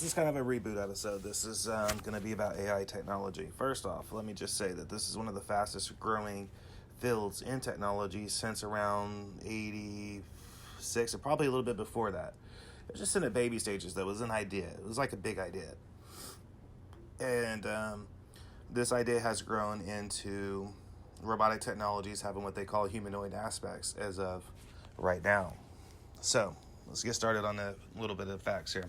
this is kind of a reboot episode. This is going to be about AI technology. First off, let me just say that this is one of the fastest growing fields in technology since around 86, or probably a little bit before that. It was just in the baby stages, though. It was an idea. It was like a big idea. And this idea has grown into robotic technologies having what they call humanoid aspects as of right now. So, let's get started on a little bit of facts here.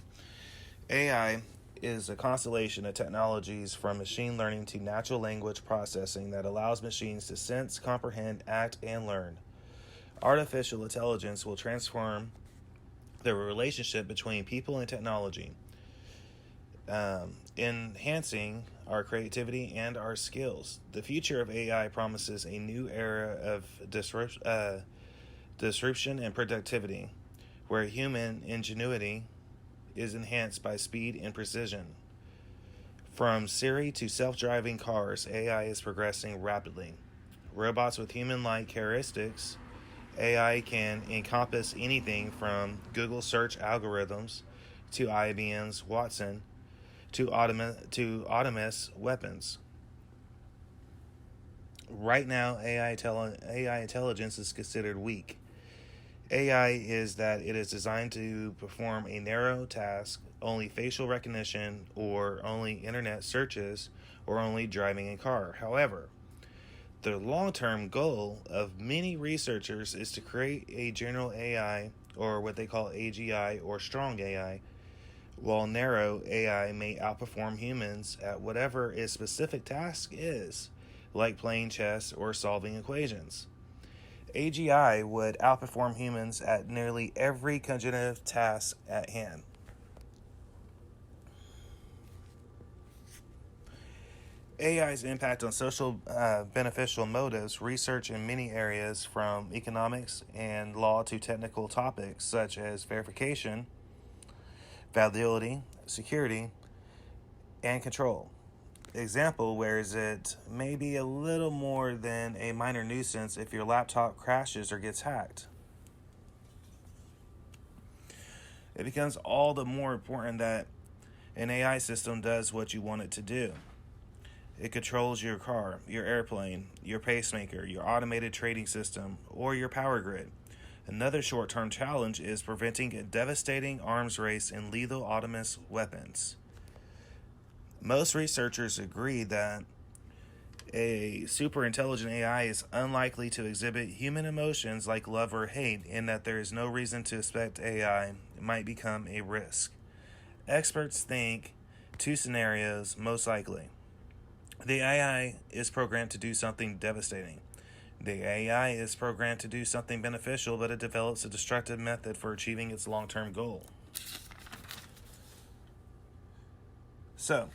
AI is a constellation of technologies from machine learning to natural language processing that allows machines to sense, comprehend, act, and learn. Artificial intelligence will transform the relationship between people and technology, enhancing our creativity and our skills. The future of AI promises a new era of disruption and productivity, where human ingenuity is enhanced by speed and precision. From Siri to self-driving cars, AI is progressing rapidly. Robots with human-like characteristics, AI can encompass anything from Google search algorithms to IBM's Watson to autonomous weapons. Right now, AI intelligence is considered weak. AI is that it is designed to perform a narrow task, only facial recognition, or only internet searches, or only driving a car. However, the long-term goal of many researchers is to create a general AI, or what they call AGI, or strong AI, while narrow AI may outperform humans at whatever its specific task is, like playing chess or solving equations. AGI would outperform humans at nearly every cognitive task at hand. AI's impact on social beneficial motives research in many areas from economics and law to technical topics such as verification, validity, security, and control. Example, whereas it may be a little more than a minor nuisance if your laptop crashes or gets hacked. It becomes all the more important that an AI system does what you want it to do. It controls your car, your airplane, your pacemaker, your automated trading system, or your power grid. Another short-term challenge is preventing a devastating arms race and lethal autonomous weapons. Most researchers agree that a super intelligent AI is unlikely to exhibit human emotions like love or hate, and that there is no reason to expect AI might become a risk. Experts think two scenarios most likely. The AI is programmed to do something devastating. The AI is programmed to do something beneficial, but it develops a destructive method for achieving its long-term goal. So,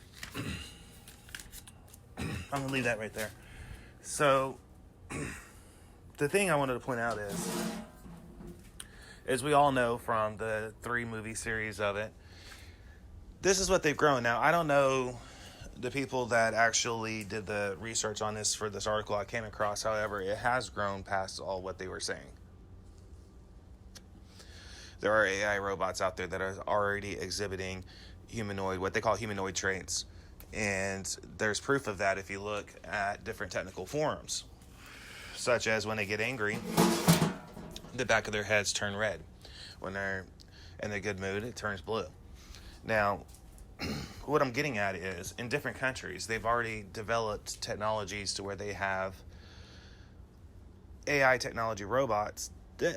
I'm going to leave that right there. So, the thing I wanted to point out is, as we all know from the 3 movie series of it, this is what they've grown. Now, I don't know the people that actually did the research on this for this article I came across. However, it has grown past all what they were saying. There are AI robots out there that are already exhibiting what they call humanoid traits. And there's proof of that if you look at different technical forums, such as when they get angry, the back of their heads turn red. When they're in a good mood, it turns blue. Now, what I'm getting at is, in different countries, they've already developed technologies to where they have AI technology robots.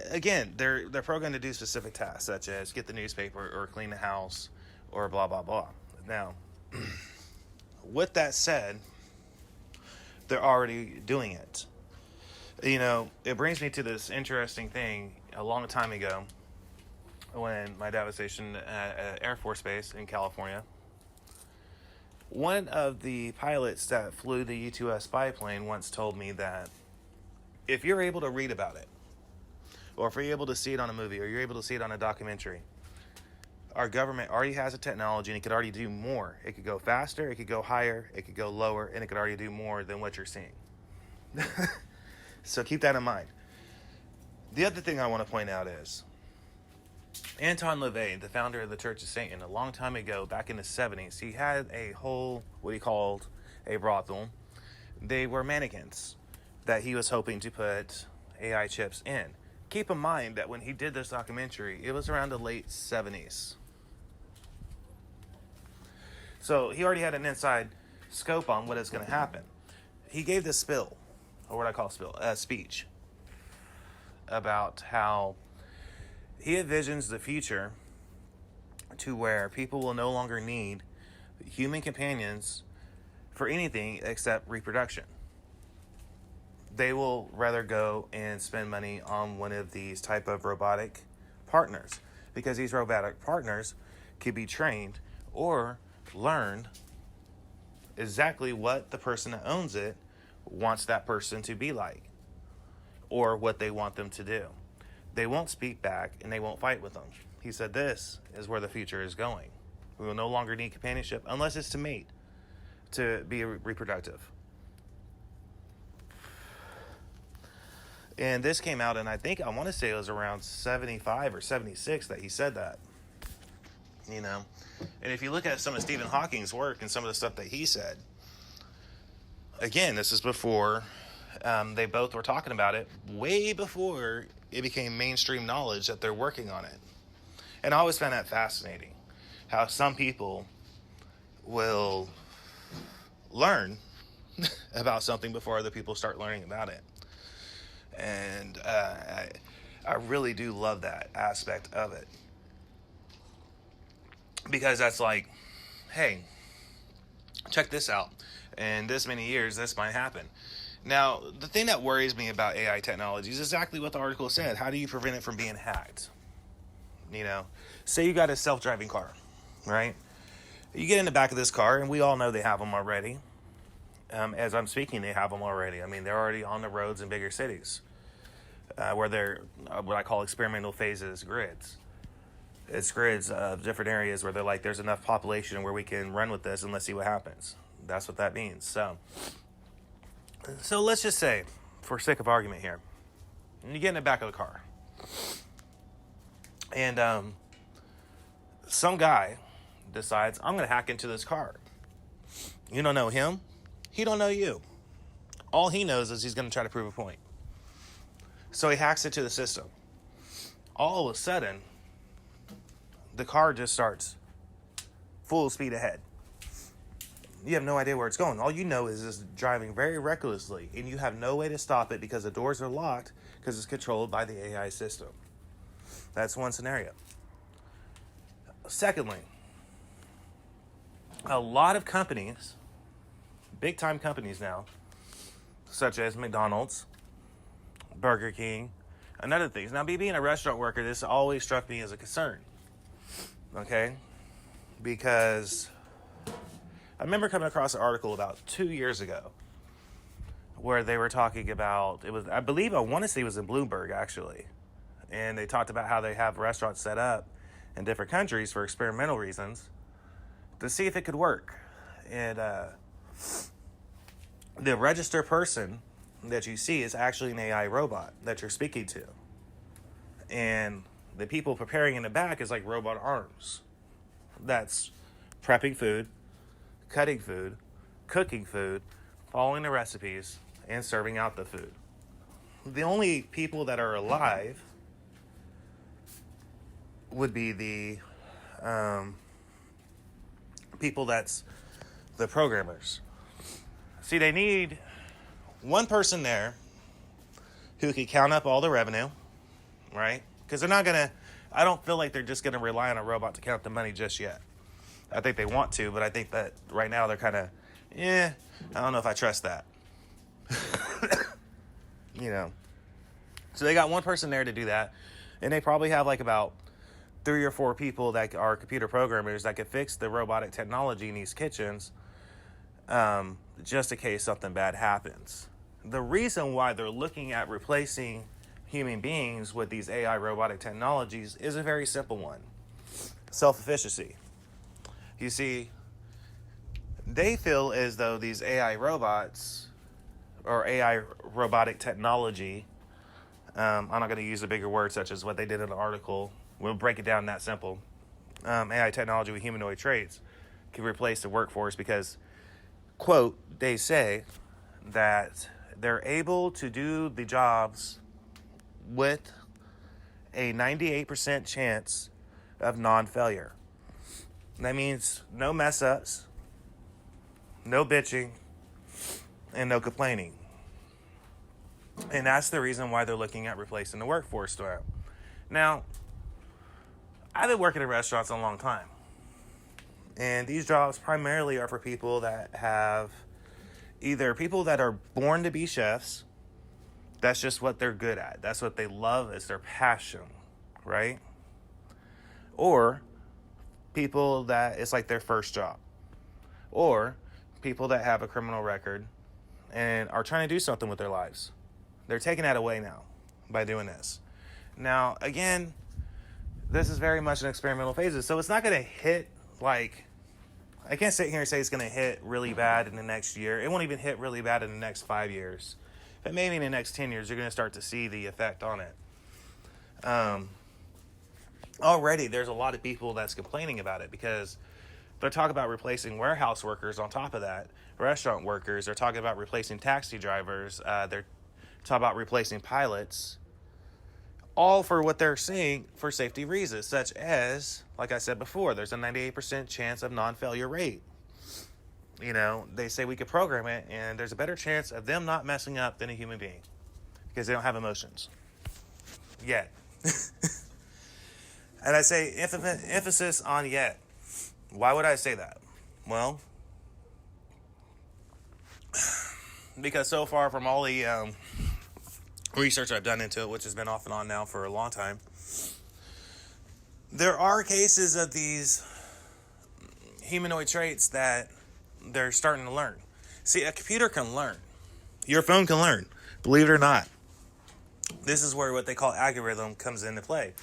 Again, they're programmed to do specific tasks, such as get the newspaper or clean the house or blah, blah, blah. Now, with that said, they're already doing it. You know, it brings me to this interesting thing. A long time ago, when my dad was stationed at Air Force Base in California, one of the pilots that flew the U-2S biplane once told me that if you're able to read about it, or if you're able to see it on a movie, or you're able to see it on a documentary, our government already has a technology and it could already do more. It could go faster, it could go higher, it could go lower, and it could already do more than what you're seeing. So keep that in mind. The other thing I want to point out is, Anton LaVey, the founder of the Church of Satan, a long time ago, back in the 70s, he had a whole, what he called a brothel. They were mannequins that he was hoping to put AI chips in. Keep in mind that when he did this documentary, it was around the late 70s. So he already had an inside scope on what is going to happen. He gave this spill, or what I call speech, about how he envisions the future to where people will no longer need human companions for anything except reproduction. They will rather go and spend money on one of these type of robotic partners, because these robotic partners can be trained or learn exactly what the person that owns it wants that person to be like, or what they want them to do. They won't speak back and they won't fight with them. He said this is where the future is going. We will no longer need companionship unless it's to mate, to be reproductive. And this came out, and I want to say it was around 75 or 76 that he said that. You know, and if you look at some of Stephen Hawking's work and some of the stuff that he said, again, this is before they both were talking about it, way before it became mainstream knowledge that they're working on it. And I always found that fascinating, how some people will learn about something before other people start learning about it. And I really do love that aspect of it. Because that's like, hey, check this out. In this many years, this might happen. Now, the thing that worries me about AI technology is exactly what the article said. How do you prevent it from being hacked? You know, say you got a self-driving car, right? You get in the back of this car, and we all know they have them already. As I'm speaking, they have them already. I mean, they're already on the roads in bigger cities where they're what I call experimental phases grids. It's grids of different areas where they're like, there's enough population where we can run with this and let's see what happens. That's what that means. So let's just say, for sake of argument here, you get in the back of the car, and some guy decides, I'm going to hack into this car. You don't know him. He don't know you. All he knows is he's going to try to prove a point. So he hacks into the system. All of a sudden, the car just starts full speed ahead. You have no idea where it's going. All you know is it's driving very recklessly, and you have no way to stop it because the doors are locked because it's controlled by the AI system. That's one scenario. Secondly, a lot of companies, big-time companies now, such as McDonald's, Burger King, and other things. Now, me being a restaurant worker, this always struck me as a concern. Okay? Because I remember coming across an article about 2 years ago where they were talking about, I want to say it was in Bloomberg, actually. And they talked about how they have restaurants set up in different countries for experimental reasons to see if it could work. And the register person that you see is actually an AI robot that you're speaking to. And the people preparing in the back is like robot arms. That's prepping food, cutting food, cooking food, following the recipes, and serving out the food. The only people that are alive would be the people that's the programmers. See, they need one person there who can count up all the revenue, right? Because they're not going to, I don't feel like they're just going to rely on a robot to count the money just yet. I think they want to, but I think that right now they're kind of, I don't know if I trust that. So they got one person there to do that, and they probably have like about 3 or 4 people that are computer programmers that could fix the robotic technology in these kitchens, just in case something bad happens. The reason why they're looking at replacing human beings with these AI robotic technologies is a very simple one. Self-efficacy. You see, they feel as though these AI robots or AI robotic technology, I'm not going to use a bigger word such as what they did in the article, We'll break it down that simple. AI technology with humanoid traits can replace the workforce because, quote, they say that they're able to do the jobs with a 98% chance of non-failure. That means no mess ups, no bitching, and no complaining. And that's the reason why they're looking at replacing the workforce now. I've been working in restaurants a long time. And these jobs primarily are for people that have either people that are born to be chefs. That's just what they're good at. That's what they love. It's their passion, right? Or people that it's like their first job. Or people that have a criminal record and are trying to do something with their lives. They're taking that away now by doing this. Now, again, this is very much an experimental phase, so it's not going to hit like, I can't sit here and say it's going to hit really bad in the next year. It won't even hit really bad in the next 5 years. But maybe in the next 10 years, you're going to start to see the effect on it. Already, there's a lot of people that's complaining about it because they're talking about replacing warehouse workers on top of that, restaurant workers. They're talking about replacing taxi drivers. They're talking about replacing pilots. All for what they're saying for safety reasons, such as, like I said before, there's a 98% chance of non-failure rate. You know, they say we could program it, and there's a better chance of them not messing up than a human being because they don't have emotions yet. And I say emphasis on yet. Why would I say that? Well, because so far from all the research I've done into it, which has been off and on now for a long time, there are cases of these humanoid traits that they're starting to learn. See, a computer can learn. Your phone can learn, believe it or not. This is where what they call algorithm comes into play.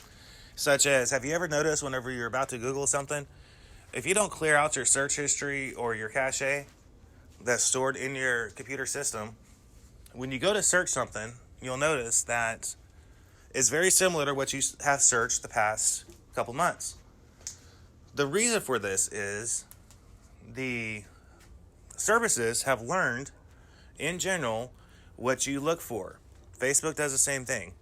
Such as, have you ever noticed whenever you're about to Google something, if you don't clear out your search history or your cache that's stored in your computer system, when you go to search something, you'll notice that it's very similar to what you have searched the past couple months. The reason for this is the services have learned, in general, what you look for. Facebook does the same thing.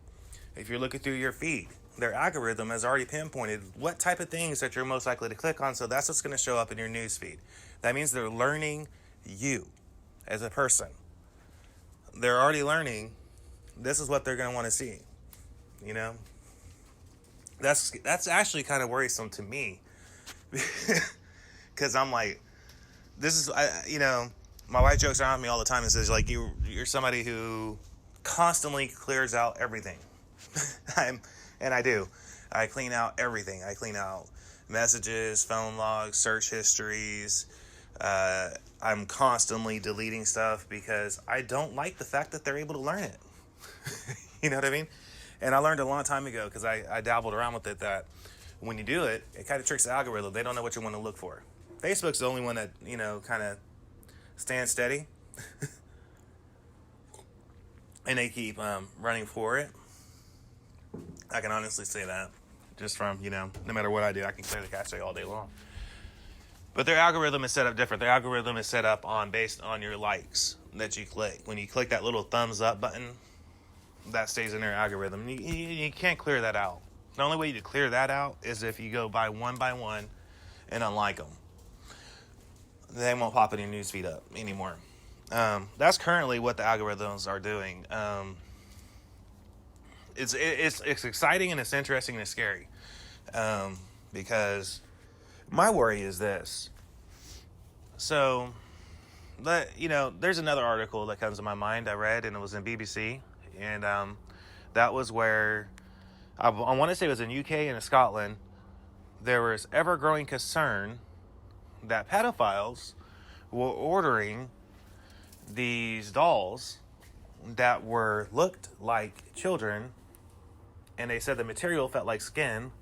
If you're looking through your feed, their algorithm has already pinpointed what type of things that you're most likely to click on, so that's what's going to show up in your news feed. That means they're learning you as a person. They're already learning this is what they're going to want to see. You know? That's actually kind of worrisome to me. Because I'm like, my wife jokes around with me all the time and says, like, you're somebody who constantly clears out everything. And I do. I clean out everything. I clean out messages, phone logs, search histories. I'm constantly deleting stuff because I don't like the fact that they're able to learn it. You know what I mean? And I learned a long time ago because I dabbled around with it that when you do it, it kind of tricks the algorithm. They don't know what you want to look for. Facebook's the only one that, kind of stands steady. And they keep running for it. I can honestly say that. Just from, no matter what I do, I can clear the cache all day long. But their algorithm is set up different. Their algorithm is set up based on your likes that you click. When you click that little thumbs up button, that stays in their algorithm. You can't clear that out. The only way to clear that out is if you go by one and unlike them. They won't pop in your newsfeed up anymore. That's currently what the algorithms are doing. It's exciting and it's interesting and it's scary. Because my worry is this. So, there's another article that comes to my mind I read, and it was in BBC. And that was where, I want to say it was in UK and in Scotland, there was ever-growing concern that pedophiles were ordering these dolls that looked like children, and they said the material felt like skin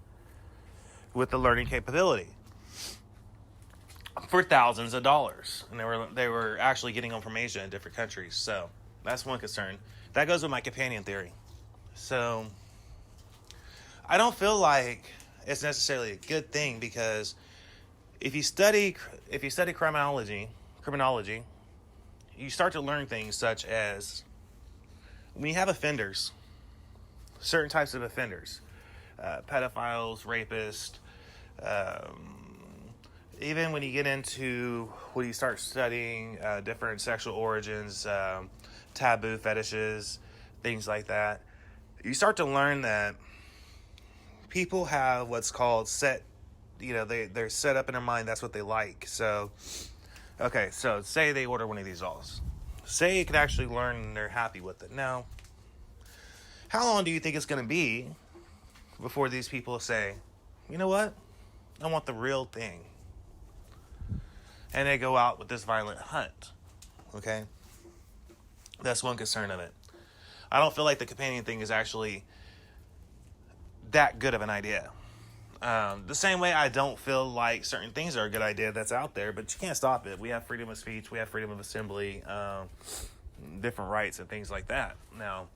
with the learning capability for thousands of dollars. And they were actually getting them from Asia in different countries. So that's one concern. That goes with my companion theory. So I don't feel like it's necessarily a good thing, because if you study criminology, you start to learn things such as, when you have offenders, certain types of offenders, pedophiles, rapists, even when you get into, when you start studying different sexual origins, taboo fetishes, things like that, you start to learn that people have what's called they're set up in their mind, that's what they like. So, okay, so say they order one of these dolls. Say you could actually learn and they're happy with it. Now, how long do you think it's going to be before these people say, you know what? I want the real thing. And they go out with this violent hunt. Okay? That's one concern of it. I don't feel like the companion thing is actually that good of an idea. The same way I don't feel like certain things are a good idea that's out there, but you can't stop it. We have freedom of speech, we have freedom of assembly, different rights and things like that. Now,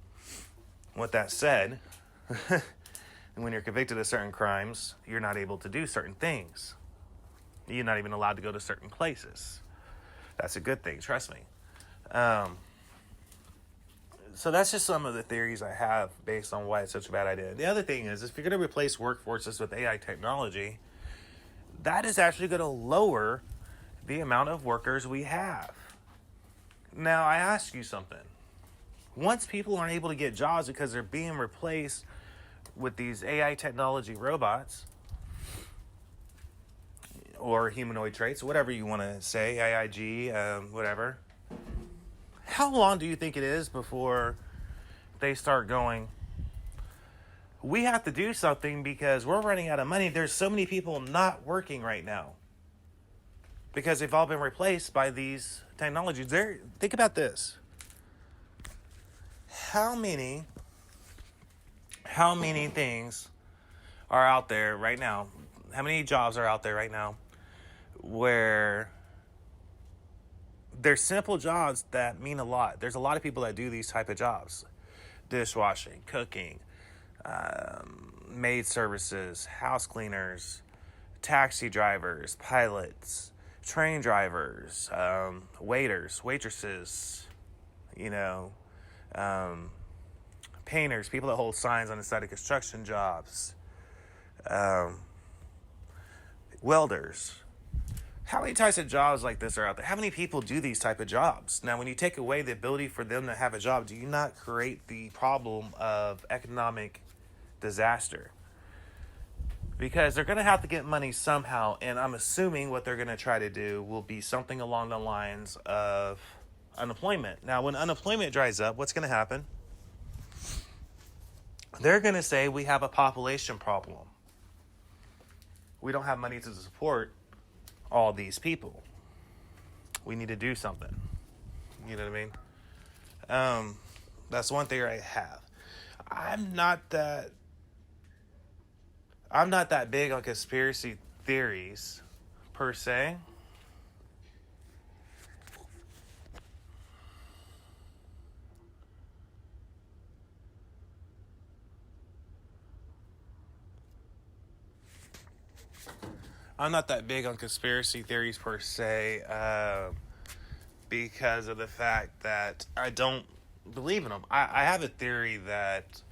with that said, when you're convicted of certain crimes, you're not able to do certain things. You're not even allowed to go to certain places. That's a good thing, trust me. So that's just some of the theories I have based on why it's such a bad idea. The other thing is, if you're going to replace workforces with AI technology, that is actually going to lower the amount of workers we have. Now, I ask you something. Once people aren't able to get jobs because they're being replaced with these AI technology robots, or humanoid traits, whatever you want to say, AIG, whatever, how long do you think it is before they start going, we have to do something because we're running out of money? There's so many people not working right now because they've all been replaced by these technologies. Think about this. How many things are out there right now? How many jobs are out there right now where they're simple jobs that mean a lot? There's a lot of people that do these type of jobs. Dishwashing, cooking, maid services, house cleaners, taxi drivers, pilots, train drivers, waiters, waitresses, painters, people that hold signs on the side of construction jobs, welders. How many types of jobs like this are out there? How many people do these type of jobs? Now, when you take away the ability for them to have a job, do you not create the problem of economic disaster? Because they're going to have to get money somehow, and I'm assuming what they're going to try to do will be something along the lines of unemployment. Now, when unemployment dries up, what's going to happen? They're going to say we have a population problem. We don't have money to support all these people. We need to do something. You know what I mean? That's one theory I have. I'm not that big on conspiracy theories per se. I'm not that big on conspiracy theories per se, because of the fact that I don't believe in them. I have a theory that,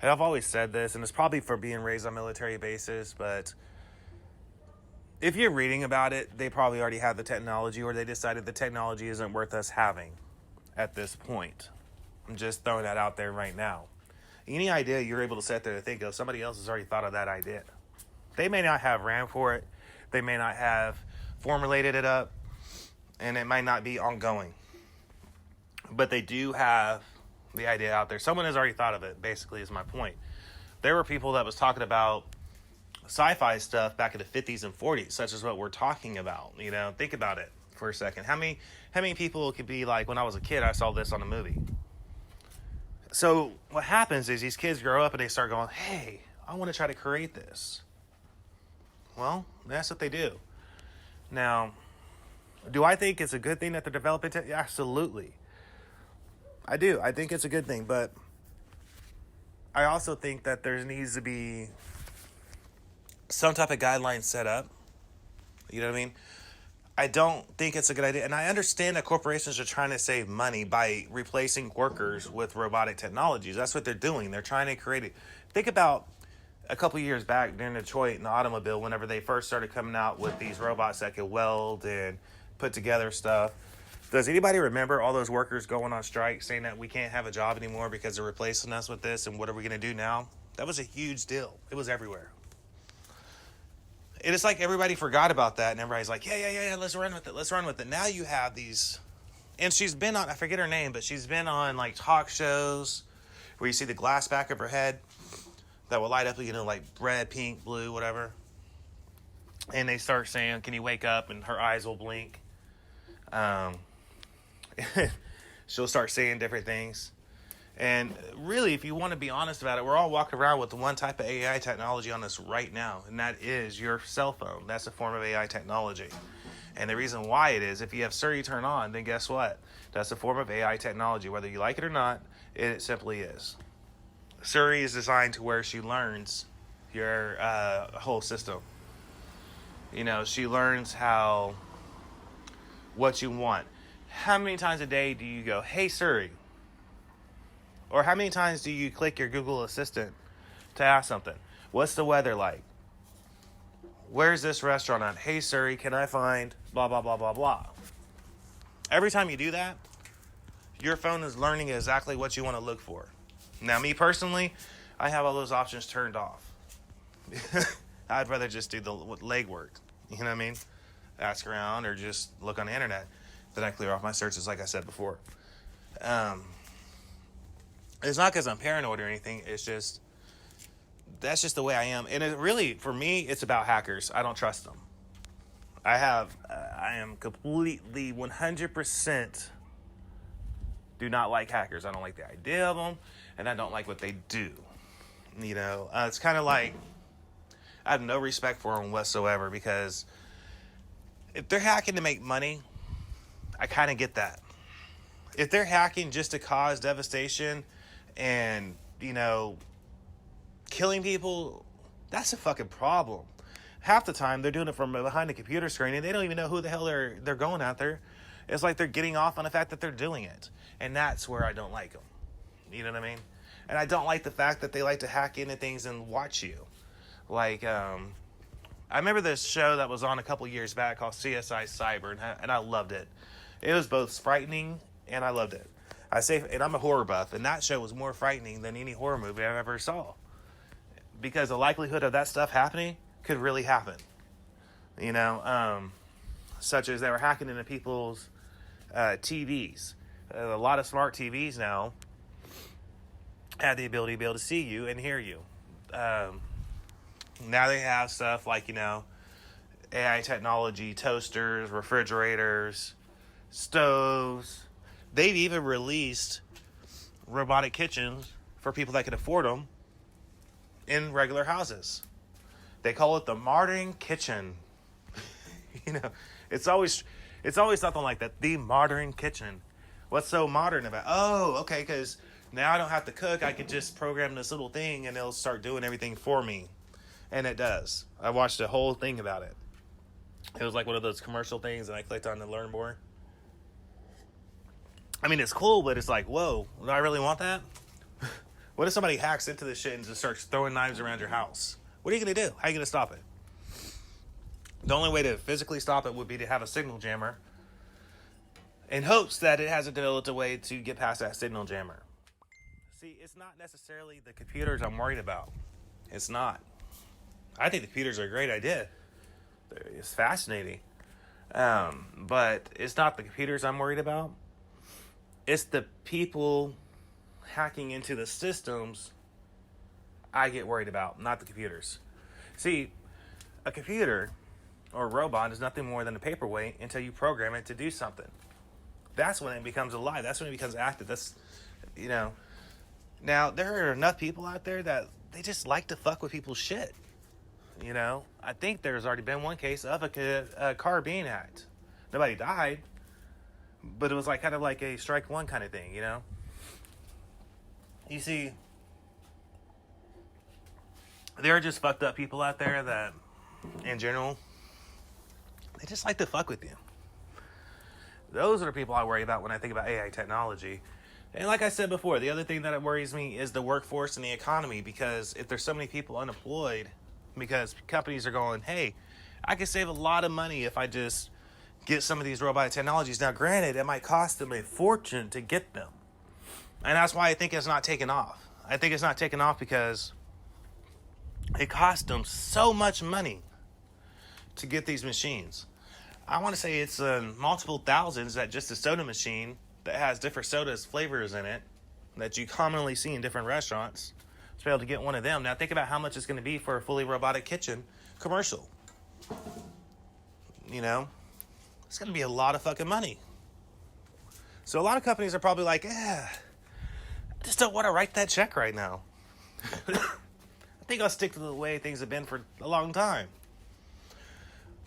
and I've always said this, and it's probably for being raised on military bases, but if you're reading about it, they probably already have the technology, or they decided the technology isn't worth us having at this point. I'm just throwing that out there right now. Any idea you're able to sit there and think of, somebody else has already thought of that idea. They may not have ran for it. They may not have formulated it up. And it might not be ongoing. But they do have the idea out there. Someone has already thought of it, basically, is my point. There were people that was talking about sci-fi stuff back in the 50s and 40s, such as what we're talking about. Think about it for a second. How many people could be like, when I was a kid, I saw this on a movie? So what happens is these kids grow up and they start going, hey, I want to try to create this. Well, that's what they do. Now, do I think it's a good thing that they're developing? Absolutely. I do. I think it's a good thing. But I also think that there needs to be some type of guideline set up. You know what I mean? I don't think it's a good idea. And I understand that corporations are trying to save money by replacing workers with robotic technologies. That's what they're doing. They're trying to create it. Think about a couple years back during Detroit in the automobile, whenever they first started coming out with these robots that could weld and put together stuff. Does anybody remember all those workers going on strike saying that we can't have a job anymore because they're replacing us with this, and what are we going to do now? That was a huge deal. It was everywhere. It's like everybody forgot about that, and everybody's like, yeah, let's run with it. Now you have these, and she's been on, I forget her name, but she's been on like talk shows where you see the glass back of her head that will light up, like red, pink, blue, whatever. And they start saying, can you wake up? And her eyes will blink. She'll start saying different things. And really, if you want to be honest about it, we're all walking around with the one type of AI technology on us right now, and that is your cell phone. That's a form of AI technology. And the reason why it is, if you have Siri turn on, then guess what? That's a form of AI technology. Whether you like it or not, it simply is. Siri is designed to where she learns your whole system. She learns what you want. How many times a day do you go, hey Siri? Or how many times do you click your Google Assistant to ask something? What's the weather like? Where's this restaurant at? Hey Siri, can I find blah, blah, blah, blah, blah. Every time you do that, your phone is learning exactly what you want to look for. Now, me personally, I have all those options turned off. I'd rather just do the legwork. You know what I mean? Ask around or just look on the internet. Then I clear off my searches, like I said before. It's not because I'm paranoid or anything. It's just, that's just the way I am. And it really, for me, it's about hackers. I don't trust them. I am completely 100% do not like hackers. I don't like the idea of them, and I don't like what they do. It's kind of like, I have no respect for them whatsoever, because if they're hacking to make money, I kind of get that. If they're hacking just to cause devastation and, killing people, that's a fucking problem. Half the time, they're doing it from behind a computer screen, and they don't even know who the hell they're going after. It's like they're getting off on the fact that they're doing it. And that's where I don't like them. You know what I mean? And I don't like the fact that they like to hack into things and watch you. Like, I remember this show that was on a couple years back called CSI Cyber, and I loved it. It was both frightening, and I loved it. And I'm a horror buff, and that show was more frightening than any horror movie I ever saw. Because the likelihood of that stuff happening could really happen. Such as they were hacking into people's TVs. A lot of smart TVs now have the ability to be able to see you and hear you. Now they have stuff like, AI technology, toasters, refrigerators, stoves. They've even released robotic kitchens for people that can afford them in regular houses. They call it the modern kitchen. It's always something like that. The modern kitchen. What's so modern about it? Oh, okay, because now I don't have to cook. I could just program this little thing and it'll start doing everything for me. And it does. I watched the whole thing about it. It was like one of those commercial things, and I clicked on to learn more. I mean, it's cool, but it's like, whoa, do I really want that? What if somebody hacks into this shit and just starts throwing knives around your house? What are you going to do? How are you going to stop it? The only way to physically stop it would be to have a signal jammer in hopes that it hasn't developed a way to get past that signal jammer. See, it's not necessarily the computers I'm worried about. It's not. I think the computers are a great idea. It's fascinating. But it's not the computers I'm worried about. It's the people hacking into the systems I get worried about, not the computers. See, a computer or a robot is nothing more than a paperweight until you program it to do something. That's when it becomes alive. That's when it becomes active. That's, Now, there are enough people out there that they just like to fuck with people's shit. I think there's already been one case of a car being hacked. Nobody died, but it was kind of like a strike one kind of thing, You see, there are just fucked up people out there that, in general, they just like to fuck with you. Those are the people I worry about when I think about AI technology. And like I said before, the other thing that worries me is the workforce and the economy, because if there's so many people unemployed, because companies are going, hey, I can save a lot of money if I just get some of these robotic technologies. Now, granted, it might cost them a fortune to get them. And that's why I think it's not taken off. I think it's not taken off because it costs them so much money to get these machines. I want to say it's multiple thousands that just a soda machine that has different sodas flavors in it that you commonly see in different restaurants to be able to get one of them. Now think about how much it's going to be for a fully robotic kitchen commercial. You know, it's going to be a lot of fucking money. So a lot of companies are probably like, I just don't want to write that check right now. I think I'll stick to the way things have been for a long time.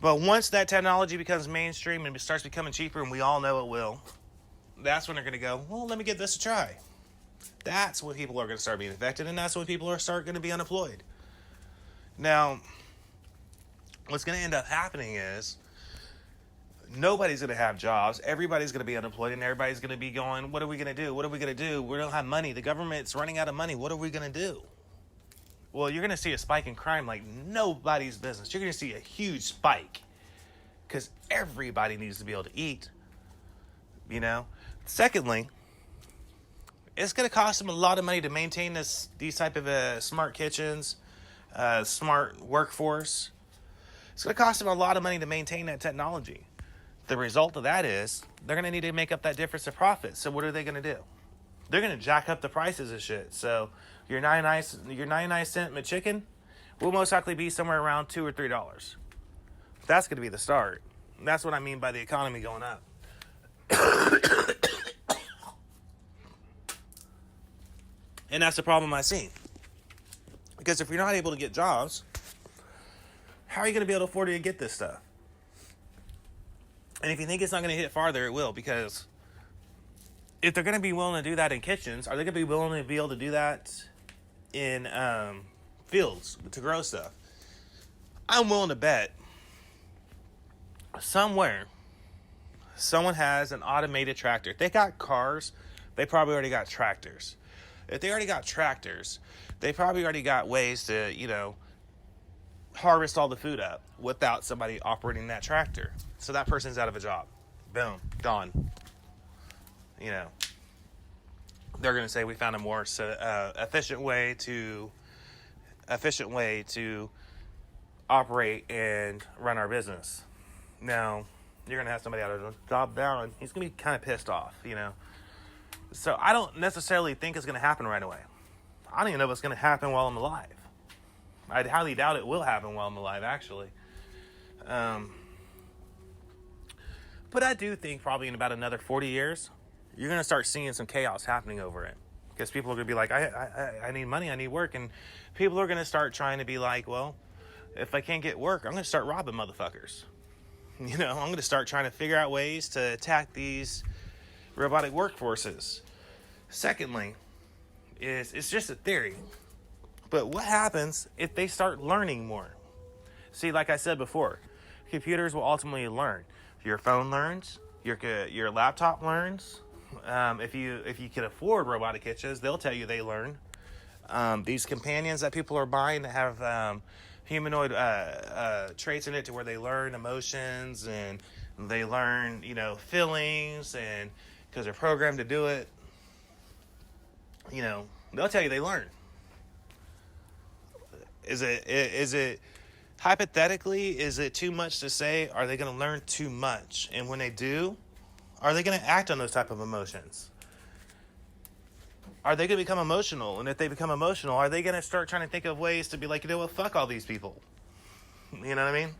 But once that technology becomes mainstream and it starts becoming cheaper, and we all know it will, that's when they're going to go, well, let me give this a try. That's when people are going to start being affected, and that's when people are going to be unemployed. Now, what's going to end up happening is nobody's going to have jobs. Everybody's going to be unemployed, and everybody's going to be going, what are we going to do? What are we going to do? We don't have money. The government's running out of money. What are we going to do? Well, you're going to see a spike in crime like nobody's business. You're going to see a huge spike because everybody needs to be able to eat, you know. Secondly, it's going to cost them a lot of money to maintain these type of smart kitchens, smart workforce. It's going to cost them a lot of money to maintain that technology. The result of that is they're going to need to make up that difference of profit. So what are they going to do? They're going to jack up the prices of shit. So your 99-cent McChicken will most likely be somewhere around $2 or $3. That's going to be the start. And that's what I mean by the economy going up. And that's the problem I see. Because if you're not able to get jobs, how are you going to be able to afford to get this stuff? And if you think it's not going to hit farther, it will. Because if they're going to be willing to do that in kitchens, are they going to be willing to be able to do that in fields to grow stuff? I'm willing to bet somewhere someone has an automated tractor. If they got cars, they probably already got tractors. If they already got tractors, they probably already got ways to, you know, harvest all the food up without somebody operating that tractor. So that person's out of a job. Boom, gone. You know, they're going to say we found a more efficient way to operate and run our business. Now, you're going to have somebody out of a job down, he's going to be kind of pissed off, you know. So I don't necessarily think it's going to happen right away. I don't even know if it's going to happen while I'm alive. I highly doubt it will happen while I'm alive, actually. But I do think probably in about another 40 years, you're going to start seeing some chaos happening over it. Because people are going to be like, I need money, I need work. And people are going to start trying to be like, well, if I can't get work, I'm going to start robbing motherfuckers. You know, I'm going to start trying to figure out ways to attack these robotic workforces. Secondly, it's just a theory. But what happens if they start learning more? See, like I said before, computers will ultimately learn. Your phone learns. Your laptop learns. If you can afford robotic kitchens, they'll tell you they learn. These companions that people are buying that have humanoid traits in it, to where they learn emotions and they learn, you know, feelings, and because they're programmed to do it, you know, they'll tell you they learn. Is it hypothetically, is it too much to say, are they going to learn too much? And when they do, are they going to act on those type of emotions? Are they going to become emotional? And if they become emotional, are they going to start trying to think of ways to be like, you know what, fuck all these people? You know what I mean?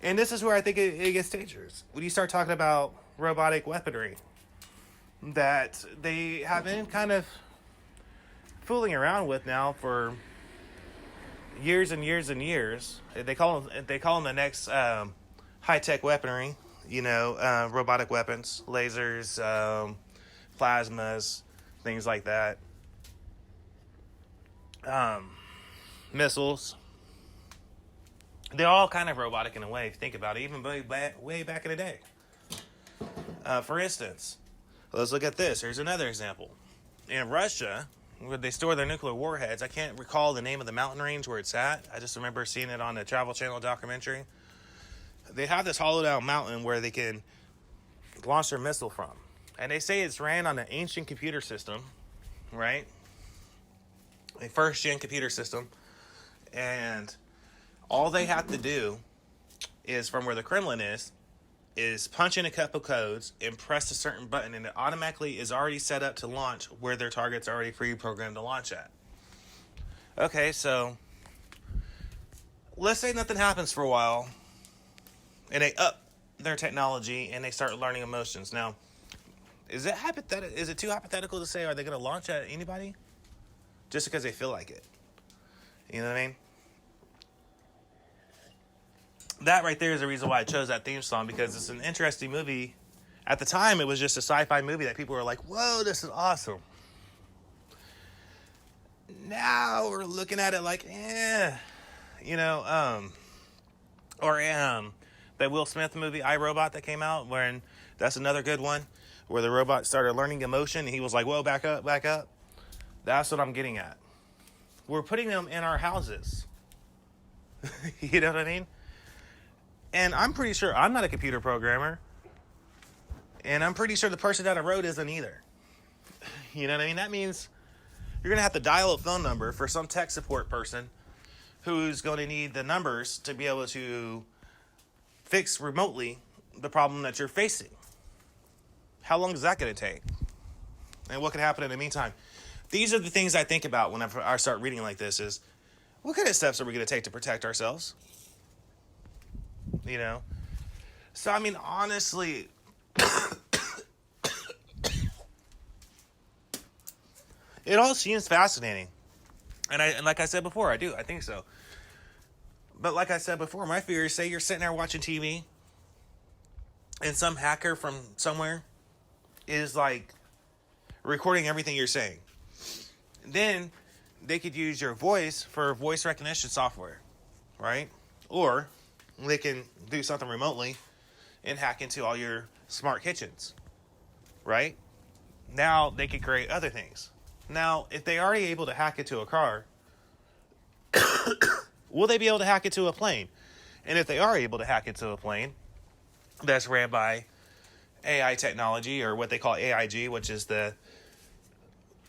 And this is where I think it gets dangerous. When you start talking about robotic weaponry that they have been kind of fooling around with now for years and years and years. They call them the next high-tech weaponry, you know, robotic weapons, lasers, plasmas, things like that. missiles. They're all kind of robotic in a way, if you think about it, even way back in the day. For instance, let's look at this. Here's another example. In Russia, where they store their nuclear warheads, I can't recall the name of the mountain range where it's at. I just remember seeing it on the Travel Channel documentary. They have this hollowed out mountain where they can launch their missile from. And they say it's ran on an ancient computer system, right? A first-gen computer system. And all they have to do is, from where the Kremlin is punch in a couple codes and press a certain button, and it automatically is already set up to launch where their target's already pre-programmed to launch at. Okay, so let's say nothing happens for a while, and they up their technology and they start learning emotions. Now, is it too hypothetical to say, are they going to launch at anybody just because they feel like it? You know what I mean? That right there is the reason why I chose that theme song, because it's an interesting movie. At the time, it was just a sci-fi movie that people were like, whoa, this is awesome. Now we're looking at it like, that Will Smith movie, I, Robot, that came out, where that's another good one, where the robot started learning emotion, and he was like, whoa, back up. That's what I'm getting at. We're putting them in our houses. You know what I mean? And I'm pretty sure I'm not a computer programmer. And I'm pretty sure the person down the road isn't either. You know what I mean? That means you're going to have to dial a phone number for some tech support person who's going to need the numbers to be able to fix remotely the problem that you're facing. How long is that going to take? And what could happen in the meantime? These are the things I think about when I start reading like this is, what kind of steps are we going to take to protect ourselves? You know? So, I mean, honestly, it all seems fascinating. And like I said before, I think so. But like I said before, my fear is, say you're sitting there watching TV and some hacker from somewhere is like recording everything you're saying. Then they could use your voice for voice recognition software, right? Or they can do something remotely and hack into all your smart kitchens, right? Now they can create other things. Now, if they are already able to hack into a car, will they be able to hack into a plane? And if they are able to hack into a plane that's ran by AI technology, or what they call AIG, which is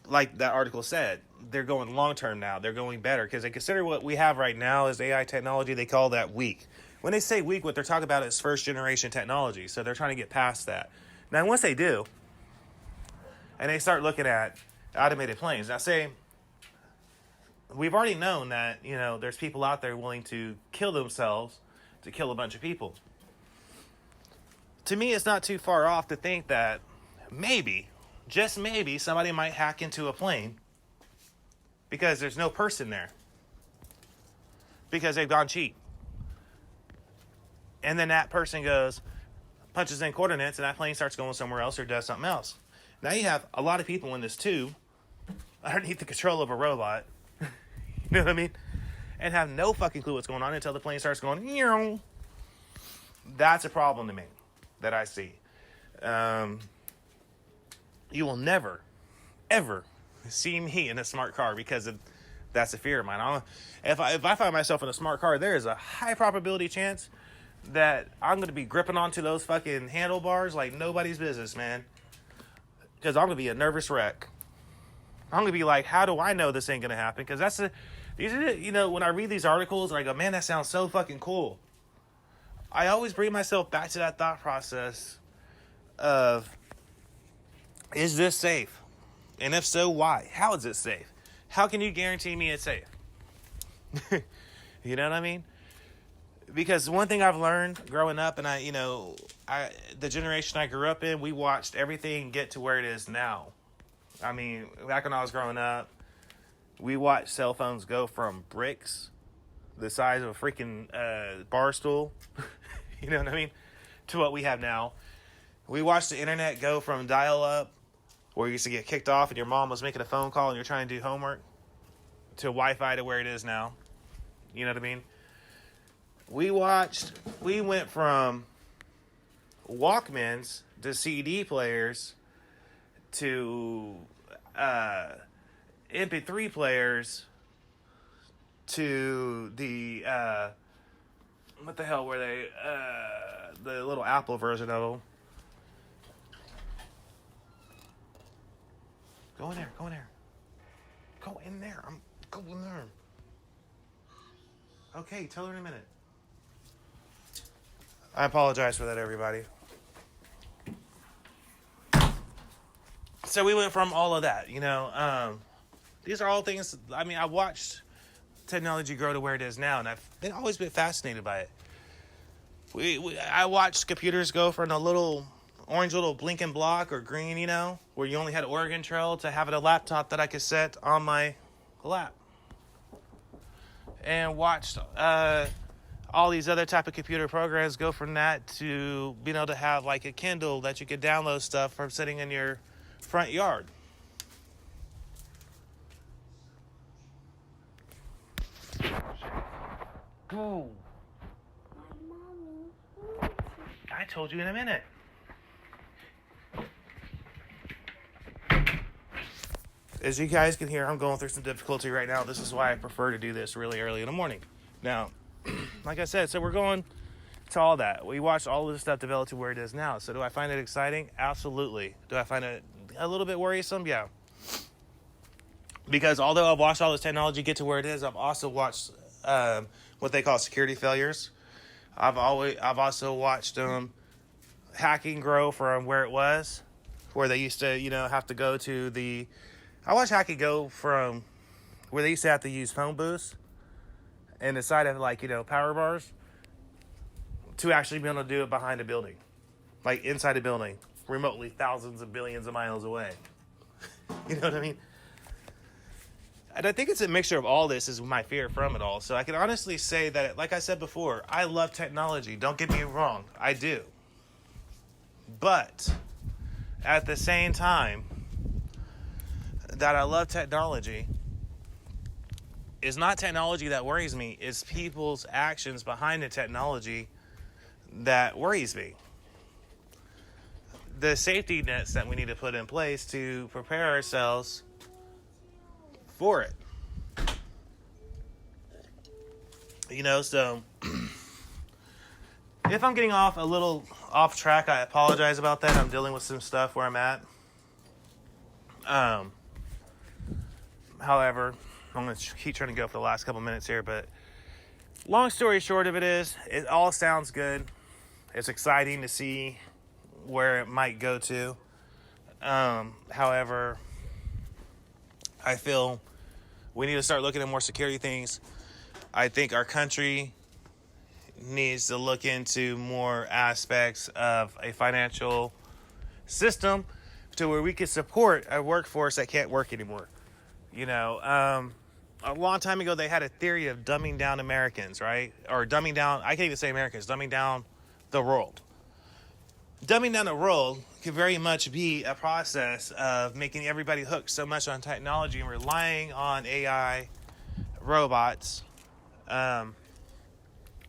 like that article said, they're going long-term now. They're going better because they consider what we have right now as AI technology. They call that weak. When they say weak, what they're talking about is first-generation technology. So they're trying to get past that. Now, once they do, and they start looking at automated planes. Now, say, we've already known that, there's people out there willing to kill themselves to kill a bunch of people. To me, it's not too far off to think that maybe, just maybe, somebody might hack into a plane because there's no person there. Because they've gone cheap. And then that person punches in coordinates, and that plane starts going somewhere else or does something else. Now you have a lot of people in this tube underneath the control of a robot. You know what I mean? And have no fucking clue what's going on until the plane starts going. That's a problem to me that I see. You will never, ever see me in a smart car because that's a fear of mine. If I find myself in a smart car, there is a high probability chance that I'm going to be gripping onto those fucking handlebars like nobody's business, man. Because I'm going to be a nervous wreck. I'm going to be like, how do I know this ain't going to happen? Because when I read these articles, I go, man, that sounds so fucking cool. I always bring myself back to that thought process of, is this safe? And if so, why? How is it safe? How can you guarantee me it's safe? You know what I mean? Because one thing I've learned growing up, and the generation I grew up in, we watched everything get to where it is now. I mean, back when I was growing up, we watched cell phones go from bricks, the size of a freaking bar stool, you know what I mean, to what we have now. We watched the internet go from dial-up, where you used to get kicked off and your mom was making a phone call and you're trying to do homework, to Wi-Fi to where it is now. You know what I mean? We went from Walkmans to CD players to MP3 players to the what the hell were they? The little Apple version of them. Go in there. Go in there. Go in there. I'm going there. Okay, tell her in a minute. I apologize for that, everybody. So we went from all of that, you know. These are all things. I mean, I watched technology grow to where it is now, and I've always been fascinated by it. I watched computers go from a little orange little blinking block or green, you know, where you only had Oregon Trail, to having a laptop that I could set on my lap, and watched all these other type of computer programs go from that to being able to have like a Kindle that you could download stuff from sitting in your front yard. Go. I told you in a minute. As you guys can hear, I'm going through some difficulty right now. This is why I prefer to do this really early in the morning. Now, like I said, so we're going to all that. We watched all of this stuff develop to where it is now. So do I find it exciting? Absolutely. Do I find it a little bit worrisome? Yeah. Because although I've watched all this technology get to where it is, I've also watched what they call security failures. I've also watched hacking grow from where it was, where they used to, you know, have to go to the... I watched hacking go from where they used to have to use phone booths and the side of, like, you know, power bars, to actually be able to do it behind a building, like inside a building, remotely, thousands of billions of miles away. You know what I mean? And I think it's a mixture of all this is my fear from it all. So I can honestly say that, like I said before, I love technology. Don't get me wrong. I do. But at the same time that I love technology, it's not technology that worries me. It's people's actions behind the technology that worries me. The safety nets that we need to put in place to prepare ourselves for it. You know, so if I'm getting a little off track, I apologize about that. I'm dealing with some stuff where I'm at. However, I'm going to keep trying to go for the last couple minutes here, but long story short of it is, it all sounds good. It's exciting to see where it might go to. However, I feel we need to start looking at more security things. I think our country needs to look into more aspects of a financial system to where we can support a workforce that can't work anymore. You know, a long time ago, they had a theory of dumbing down Americans, right? Or dumbing down, I can't even say Americans, dumbing down the world. Dumbing down the world could very much be a process of making everybody hooked so much on technology and relying on AI, robots,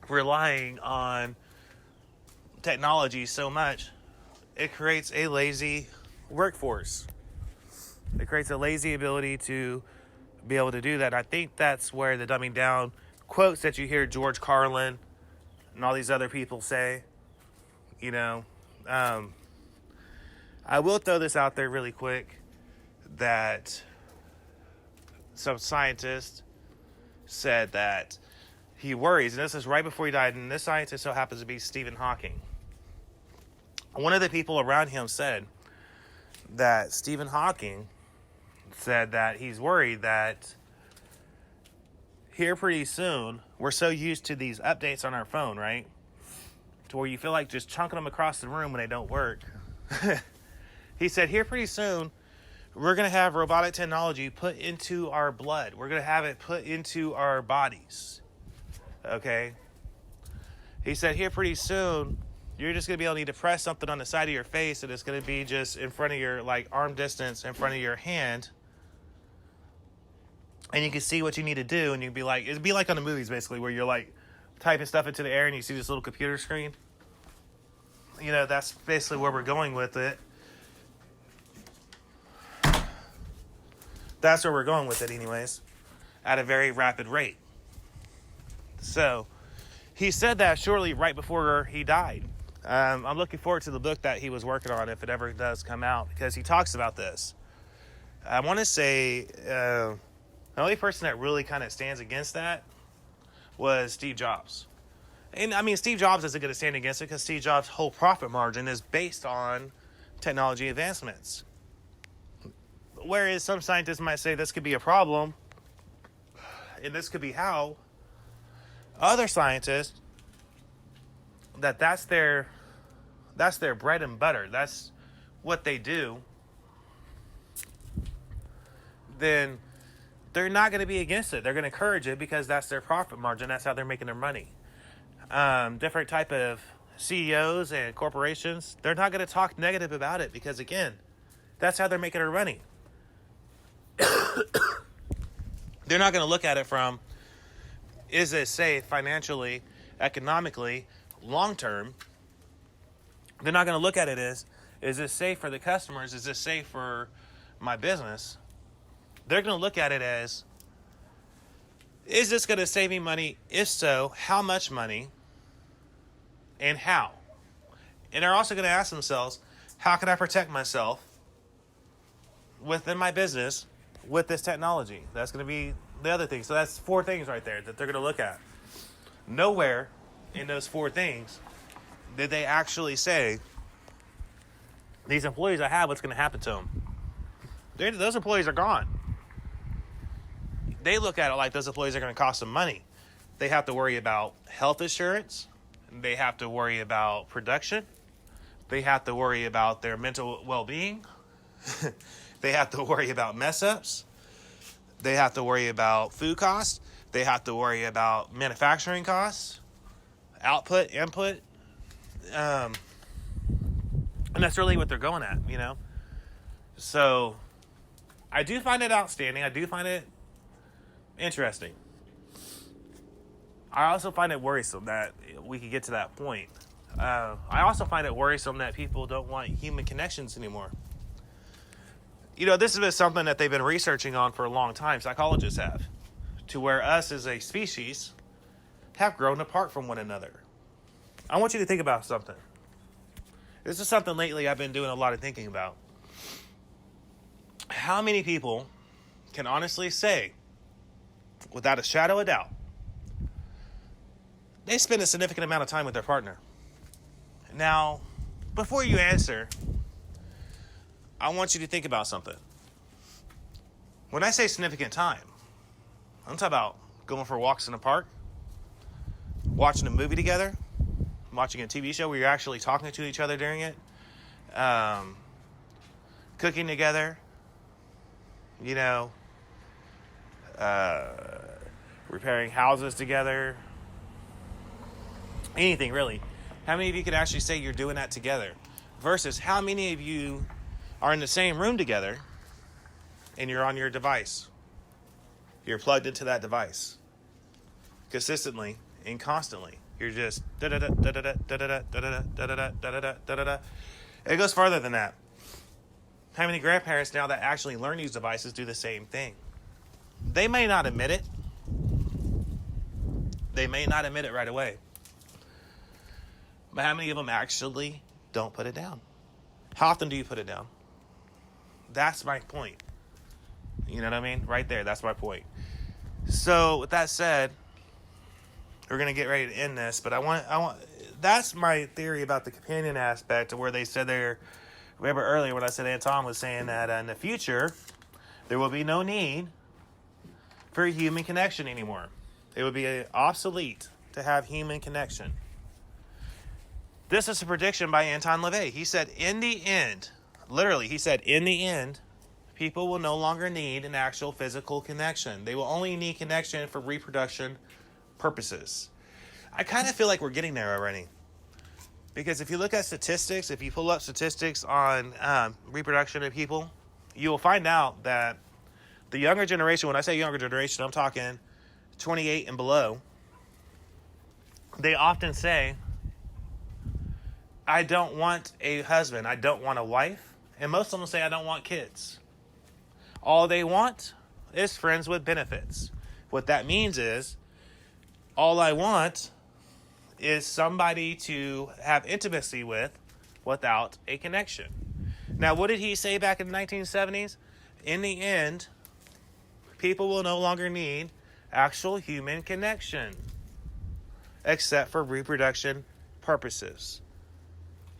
relying on technology so much, it creates a lazy workforce. It creates a lazy ability to be able to do that. I think that's where the dumbing down quotes that you hear George Carlin and all these other people say, you know. I will throw this out there really quick, that some scientist said that he worries, and this is right before he died, and this scientist so happens to be Stephen Hawking. One of the people around him said that Stephen Hawking said that he's worried that here pretty soon, we're so used to these updates on our phone, right? To where you feel like just chunking them across the room when they don't work. He said here pretty soon, we're going to have robotic technology put into our blood. We're going to have it put into our bodies. Okay? He said here pretty soon, you're just going to be able to need to press something on the side of your face, and it's going to be just in front of your, like, arm distance, in front of your hand. and you can see what you need to do, and you'd be like, it'd be like on the movies basically, where you're like typing stuff into the air and you see this little computer screen. You know, that's basically where we're going with it. That's where we're going with it anyways, at a very rapid rate. So he said that shortly right before he died. I'm looking forward to the book that he was working on, if it ever does come out, because he talks about this. I want to say the only person that really kind of stands against that was Steve Jobs. And I mean, Steve Jobs isn't going to stand against it because Steve Jobs' whole profit margin is based on technology advancements. Whereas some scientists might say this could be a problem, and this could be how. Other scientists, that's their bread and butter. That's what they do. Then they're not going to be against it. They're going to encourage it because that's their profit margin. That's how they're making their money. Different type of CEOs and corporations, they're not going to talk negative about it because, again, that's how they're making their money. They're not going to look at it from, is it safe financially, economically, long term? They're not going to look at it as, is this safe for the customers? Is this safe for my business? They're going to look at it as, is this going to save me money? If so, how much money and how? And they're also going to ask themselves, how can I protect myself within my business with this technology? That's going to be the other thing. So that's 4 things right there that they're going to look at. Nowhere in those 4 things did they actually say, these employees I have, what's going to happen to them? Those employees are gone. They look at it like those employees are going to cost them money. They have to worry about health insurance. They have to worry about production. They have to worry about their mental well-being. They have to worry about mess-ups. They have to worry about food costs. They have to worry about manufacturing costs, output, input. And that's really what they're going at, you know? So I do find it outstanding. I do find it interesting. I also find it worrisome that we could get to that point. I also find it worrisome that people don't want human connections anymore. You know, this has been something that they've been researching on for a long time. Psychologists have. To where us as a species have grown apart from one another. I want you to think about something. This is something lately I've been doing a lot of thinking about. How many people can honestly say, without a shadow of doubt, they spend a significant amount of time with their partner? Now, before you answer, I want you to think about something. When I say significant time, I'm talking about going for walks in the park, watching a movie together, watching a TV show where you're actually talking to each other during it, cooking together, you know, repairing houses together, anything really. How many of you could actually say you're doing that together? Versus how many of you are in the same room together and you're on your device? You're plugged into that device consistently and constantly. You're just It goes farther than that. How many grandparents now that actually learn these devices do the same thing? They may not admit it. They may not admit it right away. But how many of them actually don't put it down? How often do you put it down? That's my point. You know what I mean? Right there, that's my point. So with that said, we're gonna get ready to end this, but I want that's my theory about the companion aspect, where they said remember earlier when I said Anton was saying that in the future there will be no need for human connection anymore. It would be obsolete to have human connection. This is a prediction by Anton LaVey. He said, in the end, literally, he said, in the end, people will no longer need an actual physical connection. They will only need connection for reproduction purposes. I kind of feel like we're getting there already. Because if you look at statistics, if you pull up statistics on reproduction of people, you will find out that The younger generation, when I say younger generation, I'm talking 28 and below. They often say, I don't want a husband, I don't want a wife, and most of them say, I don't want kids. All they want is friends with benefits. What that means is, all I want is somebody to have intimacy with without a connection. Now, what did he say back in the 1970s? In the end, people will no longer need actual human connection, except for reproduction purposes.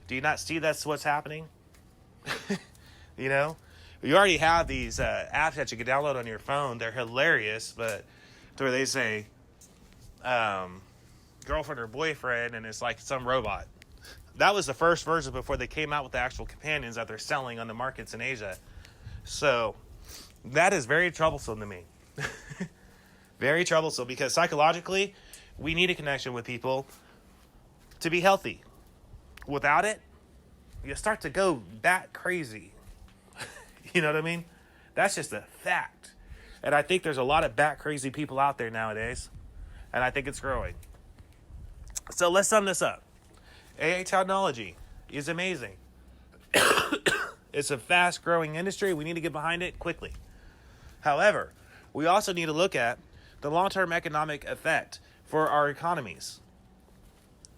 Do you not see that's what's happening? You know? You already have these apps that you can download on your phone. They're hilarious, but where they say girlfriend or boyfriend, and it's like some robot. That was the first version before they came out with the actual companions that they're selling on the markets in Asia. So that is very troublesome to me. Very troublesome, because psychologically, we need a connection with people to be healthy. Without it, you start to go bat crazy. You know what I mean? That's just a fact. And I think there's a lot of bat crazy people out there nowadays. And I think it's growing. So let's sum this up. AI technology is amazing. It's a fast growing industry. We need to get behind it quickly. However, we also need to look at the long-term economic effect for our economies.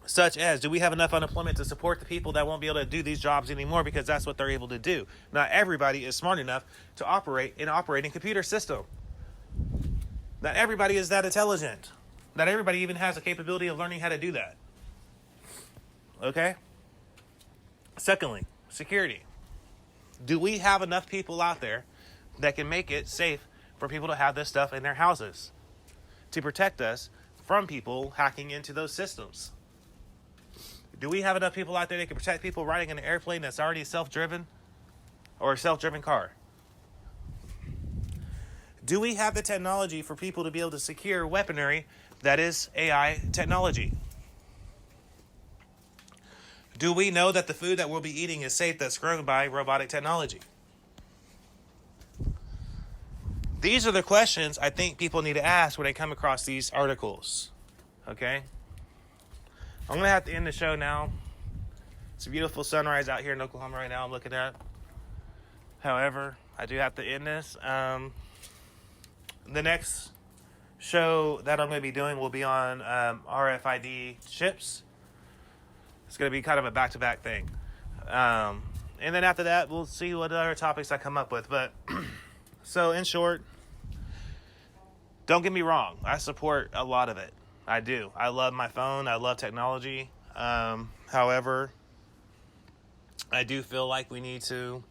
Such as, do we have enough unemployment to support the people that won't be able to do these jobs anymore because that's what they're able to do? Not everybody is smart enough to operate an operating computer system. Not everybody is that intelligent. Not everybody even has the capability of learning how to do that. Okay? Secondly, security. Do we have enough people out there that can make it safe for people to have this stuff in their houses to protect us from people hacking into those systems? Do we have enough people out there that can protect people riding in an airplane that's already self-driven or a self-driven car? Do we have the technology for people to be able to secure weaponry that is AI technology? Do we know that the food that we'll be eating is safe that's grown by robotic technology? These are the questions I think people need to ask when they come across these articles. Okay? I'm going to have to end the show now. It's a beautiful sunrise out here in Oklahoma right now I'm looking at. However, I do have to end this. The next show that I'm going to be doing will be on RFID chips. It's going to be kind of a back-to-back thing. And then after that, we'll see what other topics I come up with. But so in short, don't get me wrong. I support a lot of it. I do. I love my phone. I love technology. However, I do feel like we need to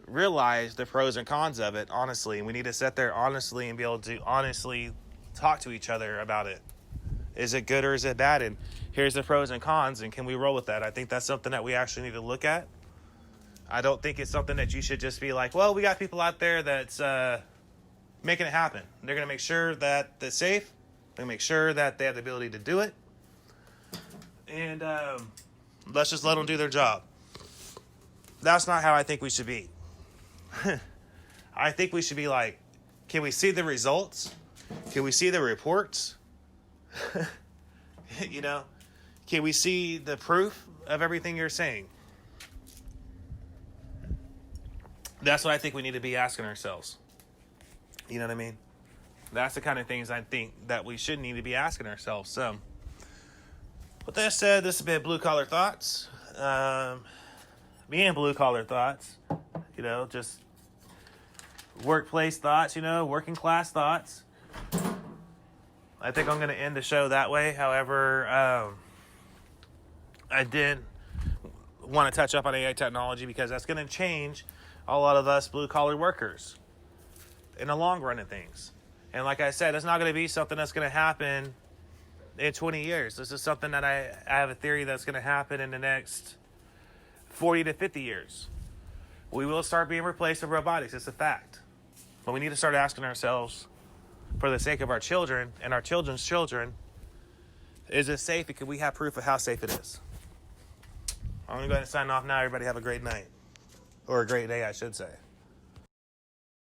realize the pros and cons of it, honestly. We need to sit there honestly and be able to honestly talk to each other about it. Is it good or is it bad? And here's the pros and cons, and can we roll with that? I think that's something that we actually need to look at. I don't think it's something that you should just be like, well, we got people out there that's making it happen. They're going to make sure that they're safe. They're going to make sure that they have the ability to do it. And let's just let them do their job. That's not how I think we should be. I think we should be like, can we see the results? Can we see the reports? You know, can we see the proof of everything you're saying? That's what I think we need to be asking ourselves. You know what I mean? That's the kind of things I think that we should need to be asking ourselves. So, with that said, this has been Blue Collar Thoughts. Me and Blue Collar Thoughts. You know, just workplace thoughts, you know, working class thoughts. I think I'm going to end the show that way. However, I did want to touch up on AI technology because that's going to change a lot of us blue-collar workers in the long run of things. And like I said, it's not going to be something that's going to happen in 20 years. This is something that I have a theory that's going to happen in the next 40 to 50 years. We will start being replaced with robotics. It's a fact. But we need to start asking ourselves, for the sake of our children and our children's children, is it safe? And can we have proof of how safe it is? I'm going to go ahead and sign off now. Everybody have a great night. Or a great day, I should say.